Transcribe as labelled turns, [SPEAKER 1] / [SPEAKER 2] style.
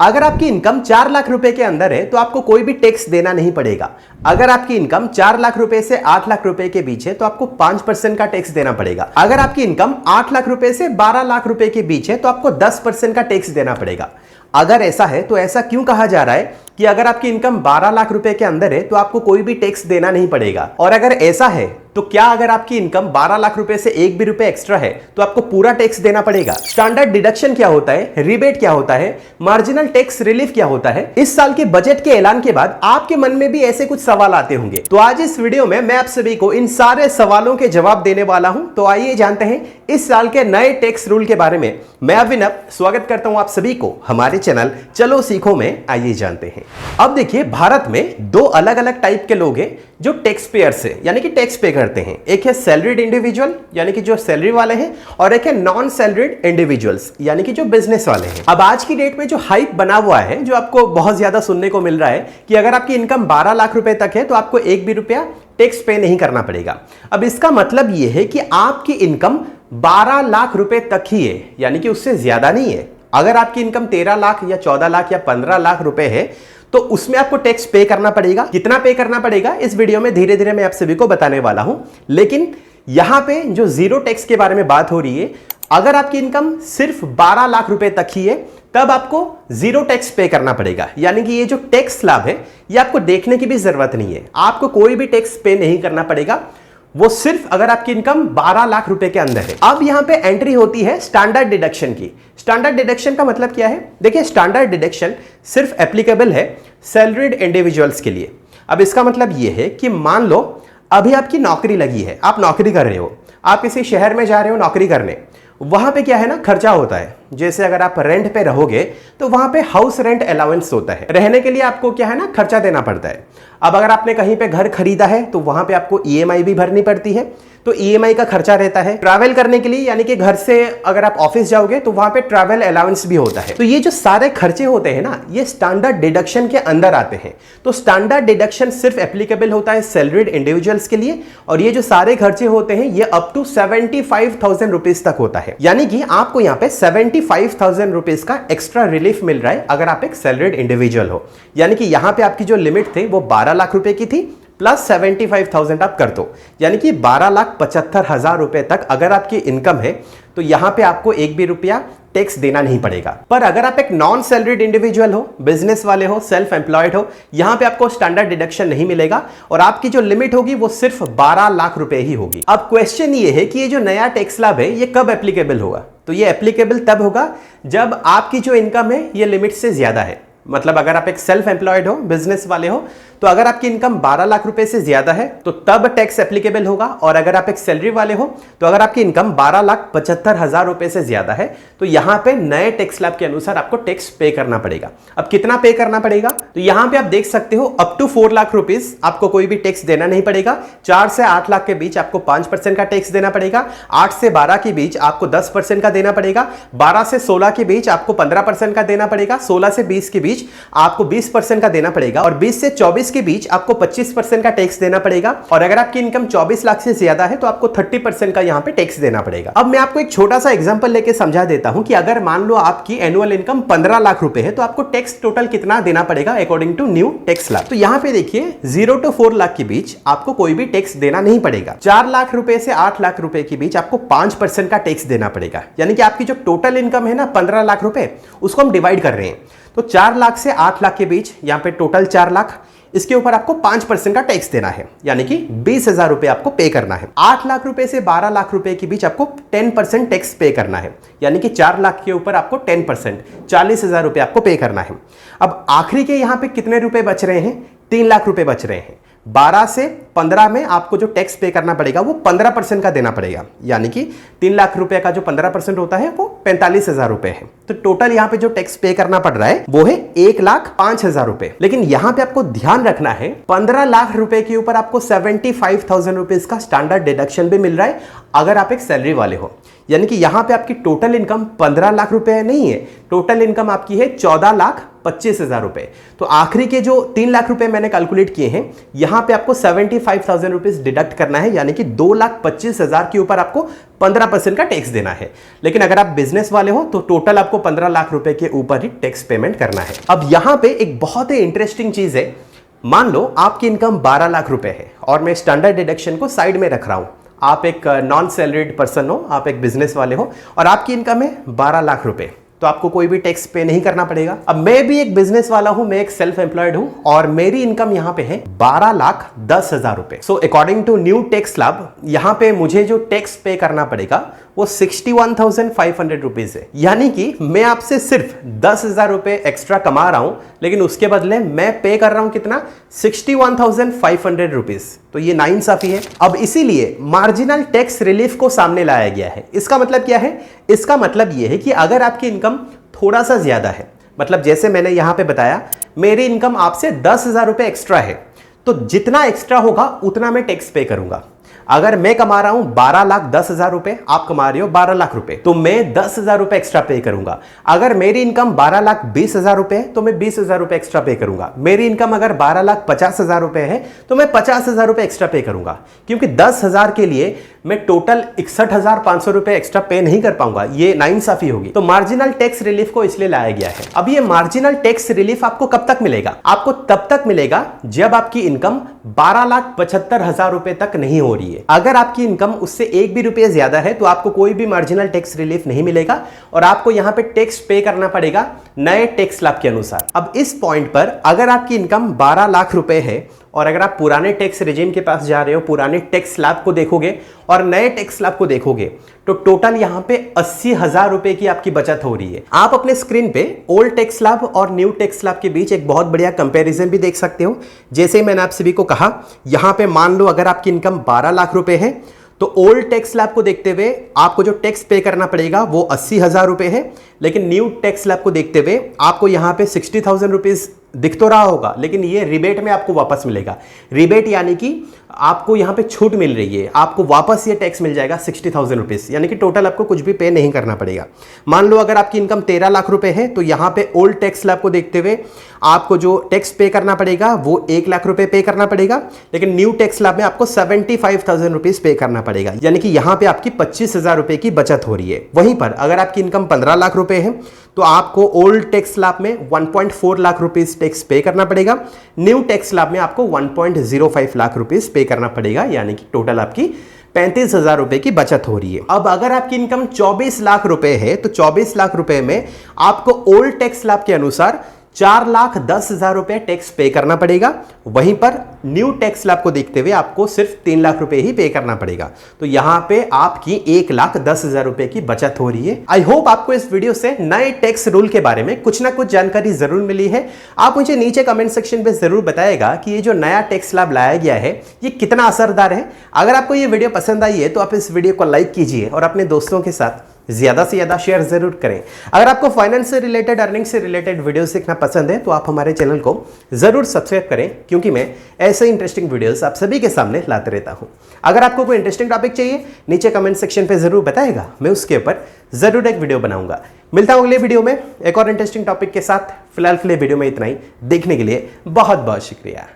[SPEAKER 1] अगर आपकी इनकम 4 लाख रुपए के अंदर है तो आपको कोई भी टैक्स देना नहीं पड़ेगा। अगर आपकी इनकम 4 लाख रुपए से 8 लाख रुपए के बीच है तो आपको 5% का टैक्स देना पड़ेगा। अगर आपकी इनकम 8 लाख रुपए से 12 लाख रुपए के बीच है तो आपको 10% का टैक्स देना पड़ेगा। अगर ऐसा है तो ऐसा क्यों कहा जा रहा है कि अगर आपकी इनकम 12 लाख रुपए के अंदर है तो आपको कोई भी टैक्स देना नहीं पड़ेगा? और अगर ऐसा है तो क्या अगर आपकी इनकम 12 लाख रुपए से एक भी रुपए एक्स्ट्रा है तो आपको पूरा टैक्स देना पड़ेगा? स्टैंडर्ड डिडक्शन क्या होता है, रिबेट क्या होता है, मार्जिनल टैक्स रिलीफ क्या होता है? इस साल के बजट के ऐलान के बाद आपके मन में भी ऐसे कुछ सवाल आते होंगे। तो आज इस वीडियो में मैं आप सभी को इन सारे सवालों के जवाब देने वाला हूं। तो आइए जानते हैं इस साल के नए टैक्स रूल के बारे में। मैं अभिनव स्वागत करता हूं आप सभी को हमारे चैनल चलो सीखो में। आइए जानते हैं। अब देखिए, भारत में दो अलग अलग टाइप के लोग हैं जो टैक्स पेयर्स है, यानी कि टैक्स पे करते हैं। एक है सैलरीड इंडिविजुअल, यानी कि जो सैलरी वाले हैं, और एक है नॉन सैलरीड इंडिविजुअल्स, यानी कि जो बिजनेस वाले हैं। अब आज की डेट में जो हाइप बना हुआ है, जो आपको बहुत ज्यादा सुनने को मिल रहा है कि अगर आपकी इनकम 12 लाख रुपए तक है तो आपको एक भी रुपया टैक्स पे नहीं करना पड़ेगा। अब इसका मतलब यह है कि आपकी इनकम 12 लाख रुपए तक ही है, यानी कि उससे ज्यादा नहीं है। अगर आपकी इनकम 13 लाख या 14 लाख या 15 लाख रुपए है तो उसमें आपको टैक्स पे करना पड़ेगा। कितना पे करना पड़ेगा इस वीडियो में धीरे धीरे मैं आप सभी को बताने वाला हूं। लेकिन यहां पे जो जीरो टैक्स के बारे में बात हो रही है, अगर आपकी इनकम सिर्फ 12 लाख रुपए तक ही है तब आपको जीरो टैक्स पे करना पड़ेगा। यानी कि ये जो टैक्स स्लैब है ये आपको देखने की भी जरूरत नहीं है, आपको कोई भी टैक्स पे नहीं करना पड़ेगा, वो सिर्फ अगर आपकी इनकम 12 लाख रुपए के अंदर है। अब यहां पे एंट्री होती है स्टैंडर्ड डिडक्शन की। स्टैंडर्ड डिडक्शन का मतलब क्या है? देखिए, स्टैंडर्ड डिडक्शन सिर्फ एप्लीकेबल है सैलरीड इंडिविजुअल्स के लिए। अब इसका मतलब यह है कि मान लो अभी आपकी नौकरी लगी है, आप नौकरी कर रहे हो, आप किसी शहर में जा रहे हो नौकरी करने। वहां पे क्या है ना, खर्चा होता है। जैसे अगर आप रेंट पे रहोगे तो वहां पे हाउस रेंट अलाउंस होता है, रहने के लिए आपको क्या है ना खर्चा देना पड़ता है। अब अगर आपने कहीं पे घर खरीदा है तो वहां पे आपको ईएमआई भी भरनी पड़ती है, तो ईएमआई का खर्चा रहता है। ट्रैवल करने के लिए, यानी कि घर से अगर आप ऑफिस जाओगे तो वहां पे ट्रैवल अलाउंस भी होता है। तो ये जो सारे खर्चे होते हैं ना, ये स्टैंडर्ड डिडक्शन के अंदर आते हैं। तो स्टैंडर्ड डिडक्शन सिर्फ एप्लीकेबल होता है सैलरीड इंडिविजुअल्स के लिए, और ये जो सारे खर्चे होते हैं ये अप टू 75,000 रुपीज तक होता है। यानी कि आपको यहाँ पे 75,000 रुपीज का एक्स्ट्रा रिलीफ मिल रहा है अगर आप एक सैलरीड इंडिविजुअल हो। यानी कि यहाँ पे आपकी जो लिमिट थी वो 12 लाख रुपए की थी, प्लस 75,000 आप कर दो, यानी कि 12,75,000 रुपए तक अगर आपकी इनकम है तो यहां पे आपको एक भी रुपया टैक्स देना नहीं पड़ेगा। पर अगर आप एक नॉन सैलरीड इंडिविजुअल हो, बिजनेस वाले हो, सेल्फ एम्प्लॉयड हो, यहां पे आपको स्टैंडर्ड डिडक्शन नहीं मिलेगा और आपकी जो लिमिट होगी वो सिर्फ 12 लाख रुपए ही होगी। अब क्वेश्चन ये है कि ये जो नया टैक्स स्लैब है ये कब एप्लीकेबल होगा? तो ये एप्लीकेबल तब होगा जब आपकी जो इनकम है ये लिमिट से ज्यादा है। मतलब अगर आप एक सेल्फ एम्प्लॉयड हो, बिजनेस वाले हो, तो अगर आपकी इनकम 12 लाख रुपए से ज्यादा है तो तब टैक्स एप्लीकेबल होगा। और अगर आप एक सैलरी वाले हो तो अगर आपकी इनकम 12,75,000 रुपए से ज्यादा है तो यहां पे नए टैक्स स्लैब के अनुसार आपको टैक्स पे करना पड़ेगा। अब कितना पे करना पड़ेगा? तो यहां पे आप देख सकते हो अप टू 4 लाख रुपीज आपको कोई भी टैक्स देना नहीं पड़ेगा। 4 से 8 लाख के बीच आपको 5% का टैक्स देना पड़ेगा। 8 से 12 के बीच आपको 10% का देना पड़ेगा। 12 से 16 के बीच आपको 15% का देना पड़ेगा। 16 से 20 के बीच आपको 20% का देना पड़ेगा और 20 से 24 के बीच आपको 25% का टैक्स देना पड़ेगा। और अगर आपकी इनकम 24 लाख से ज्यादा है तो आपको 30% का यहां पे टैक्स देना पड़ेगा। अब मैं आपको एक छोटा सा एग्जांपल लेके समझा देता हूं कि अगर मान लो आपकी एनुअल इनकम 15 लाख रुपए है तो आपको टैक्स टोटल कितना देना पड़ेगा according to new tax slab. तो यहां पे देखिए 0 to 4 लाख के बीच आपको कोई भी टैक्स देना नहीं पड़ेगा। 4 लाख रुपए से 8 लाख रुपए के बीच आपको 5% का टैक्स देना पड़ेगा। यानी कि आपकी जो टोटल इनकम है ना 15 लाख रुपए, उसको हम डिवाइड कर रहे हैं। तो 4 लाख से 8 लाख के बीच यहां पे टोटल 4 लाख, इसके ऊपर आपको 5% का टैक्स देना है, यानी कि 20,000 रुपए आपको पे करना है। 8 लाख रुपए से 12 लाख रुपए के बीच आपको 10% टैक्स पे करना है, यानी कि 4 लाख के ऊपर आपको 10% 40,000 रुपए आपको पे करना है। अब आखिरी के यहां पे कितने रुपए बच रहे हैं? 3 लाख रुपए बच रहे हैं। 12 से 15 में आपको जो टैक्स पे करना पड़ेगा वो 15% का देना पड़ेगा, यानी कि 3 लाख रुपए का जो 15% होता है वो 45,000 रुपए है। तो टोटल यहां पे जो टैक्स पे करना पड़ रहा है वो है 1,05,000 रुपए। लेकिन यहां पे आपको ध्यान रखना है 15 लाख रुपए के ऊपर आपको 75,000 रुपीज का स्टैंडर्ड डिडक्शन भी मिल रहा है अगर आप एक सैलरी वाले हो। यानी कि यहां पे आपकी टोटल इनकम 15 लाख रुपए नहीं है, टोटल इनकम आपकी है 14,15,000 25,000 रुपए। तो आखिरी के जो 3 लाख रुपए मैंने कैलकुलेट किए हैं, यहां पे आपको 75,000 रुपीज डिडक्ट करना है, यानी कि 2,25,000 के ऊपर आपको 15% का टैक्स देना है। लेकिन अगर आप बिजनेस वाले हो तो टोटल आपको 15 लाख रुपए के ऊपर ही टैक्स पेमेंट करना है। अब यहां पे एक बहुत ही इंटरेस्टिंग चीज है, मान लो आपकी इनकम 12 लाख रुपए है और मैं स्टैंडर्ड डिडक्शन को साइड में रख रहा हूं। आप एक नॉन सैलरीड पर्सन हो, आप एक बिजनेस वाले हो और आपकी इनकम है 12 लाख रुपए, तो आपको कोई भी टैक्स पे नहीं करना पड़ेगा। अब मैं भी एक बिजनेस वाला हूं, मैं एक सेल्फ एम्प्लॉयड हूं और मेरी इनकम यहां पे है 12,10,000 रुपए। So according to new tax slab यहां पे मुझे जो टैक्स पे करना पड़ेगा वो 61,500 रुपीज है। यानी कि मैं आपसे सिर्फ 10,000 रुपए एक्स्ट्रा कमा रहा हूं, लेकिन उसके बदले मैं पे कर रहा हूं कितना, 61,500 रुपीज। तो ये नाइंसाफी है। अब इसीलिए मार्जिनल टैक्स रिलीफ को सामने लाया गया है। इसका मतलब क्या है? इसका मतलब यह है कि अगर आपकी इनकम थोड़ा सा ज्यादा है, मतलब जैसे मैंने यहां पे बताया मेरी इनकम आपसे 10,000 रुपए एक्स्ट्रा है, तो जितना एक्स्ट्रा होगा उतना मैं टैक्स पे करूंगा। अगर मैं कमा रहा हूं 12,10,000 रुपए, आप कमा रहे हो 12 लाख रुपए, तो मैं 10,000 रुपए एक्स्ट्रा पे करूंगा। अगर मेरी इनकम 12,20,000 रुपए है तो मैं 20,000 रुपए एक्स्ट्रा पे करूंगा। मेरी इनकम अगर 12,50,000 रुपए है तो मैं 50,000 रुपए एक्स्ट्रा पे करूंगा, क्योंकि 10,000 के लिए मैं टोटल 61,500 रुपए एक्स्ट्रा पे नहीं कर पाऊंगा, ये नाइंसाफी होगी। तो मार्जिनल टैक्स रिलीफ को इसलिए लाया गया है। अब ये मार्जिनल टैक्स रिलीफ आपको कब तक मिलेगा? आपको तब तक मिलेगा जब आपकी इनकम 12,75,000 रुपए तक नहीं हो रही है। अगर आपकी इनकम उससे एक भी रुपये ज्यादा है तो आपको कोई भी मार्जिनल टैक्स रिलीफ नहीं मिलेगा और आपको यहां पे टैक्स पे करना पड़ेगा नए टैक्स स्लैब के अनुसार। अब इस पॉइंट पर अगर आपकी इनकम 12 लाख रुपए है और अगर आप पुराने टैक्स रेजिम के पास जा रहे हो, पुराने टैक्स स्लैब को देखोगे और नए टैक्स स्लैब को देखोगे, तो टोटल यहां पे 80,000 रुपए की आपकी बचत हो रही है। आप अपने स्क्रीन पे ओल्ड टैक्स स्लैब और न्यू टैक्स स्लैब के बीच एक बहुत बढ़िया कंपैरिजन भी देख सकते हो। जैसे मैंने आप सभी को कहा, यहां पे मान लो अगर आपकी इनकम 12 लाख रुपए है तो ओल्ड टैक्स स्लैब को देखते हुए आपको जो टैक्स पे करना पड़ेगा वो 80,000 रुपए है, लेकिन न्यू टैक्स स्लैब को देखते हुए आपको यहां पे 60,000 रुपीज दिख तो रहा होगा, लेकिन ये रिबेट में आपको वापस मिलेगा। रिबेट यानी कि आपको यहां पे छूट मिल रही है, आपको वापस ये टैक्स मिल जाएगा 60,000 रुपीज, यानी कि टोटल आपको कुछ भी पे नहीं करना पड़ेगा। मान लो अगर आपकी इनकम 13 लाख रुपए है तो यहां पे ओल्ड टैक्स स्लैब को देखते हुए आपको जो टैक्स पे करना पड़ेगा वो 1 लाख रुपए पे करना पड़ेगा, लेकिन न्यू टैक्स स्लैब में आपको 75,000 रुपीज पे करना पड़ेगा, यानी कि यहां पे आपकी 25,000 रुपए की बचत हो रही है। वहीं पर अगर आपकी इनकम 15 लाख रुपए है तो आपको ओल्ड टैक्स स्लैब में 1.4 लाख रुपीज टैक्स पे करना पड़ेगा, न्यू टैक्स स्लैब में आपको 1.05 लाख रुपीज पे करना पड़ेगा, यानी कि टोटल आपकी 35,000 रुपए की बचत हो रही है। अब अगर आपकी इनकम 24 लाख रुपए है तो 24 लाख रुपए में आपको ओल्ड टैक्स स्लैब के अनुसार 4,10,000 रुपए टैक्स पे करना पड़ेगा, वहीं पर न्यू टैक्स स्लैब को देखते हुए आपको सिर्फ 3 लाख रुपए ही पे करना पड़ेगा। तो यहां पे आपकी 1,10,000 रुपए की बचत हो रही है। आई होप आपको इस वीडियो से नए टैक्स रूल के बारे में कुछ ना कुछ जानकारी जरूर मिली है। आप मुझे नीचे कमेंट सेक्शन पे जरूर बताएगा कि ये जो नया टैक्स स्लैब लाया गया है ये कितना असरदार है। अगर आपको ये वीडियो पसंद आई है तो आप इस वीडियो को लाइक कीजिए और अपने दोस्तों के साथ ज्यादा से ज्यादा शेयर जरूर करें। अगर आपको फाइनेंस से रिलेटेड, अर्निंग से रिलेटेड वीडियोस देखना पसंद है तो आप हमारे चैनल को जरूर सब्सक्राइब करें, क्योंकि मैं ऐसे इंटरेस्टिंग वीडियोस आप सभी के सामने लाते रहता हूं। अगर आपको कोई इंटरेस्टिंग टॉपिक चाहिए नीचे कमेंट सेक्शन पे जरूर बताएगा, मैं उसके ऊपर जरूर एक वीडियो बनाऊंगा। मिलता हूं अगले वीडियो में एक और इंटरेस्टिंग टॉपिक के साथ। फिलहाल के लिए वीडियो में इतना ही। देखने के लिए बहुत बहुत शुक्रिया।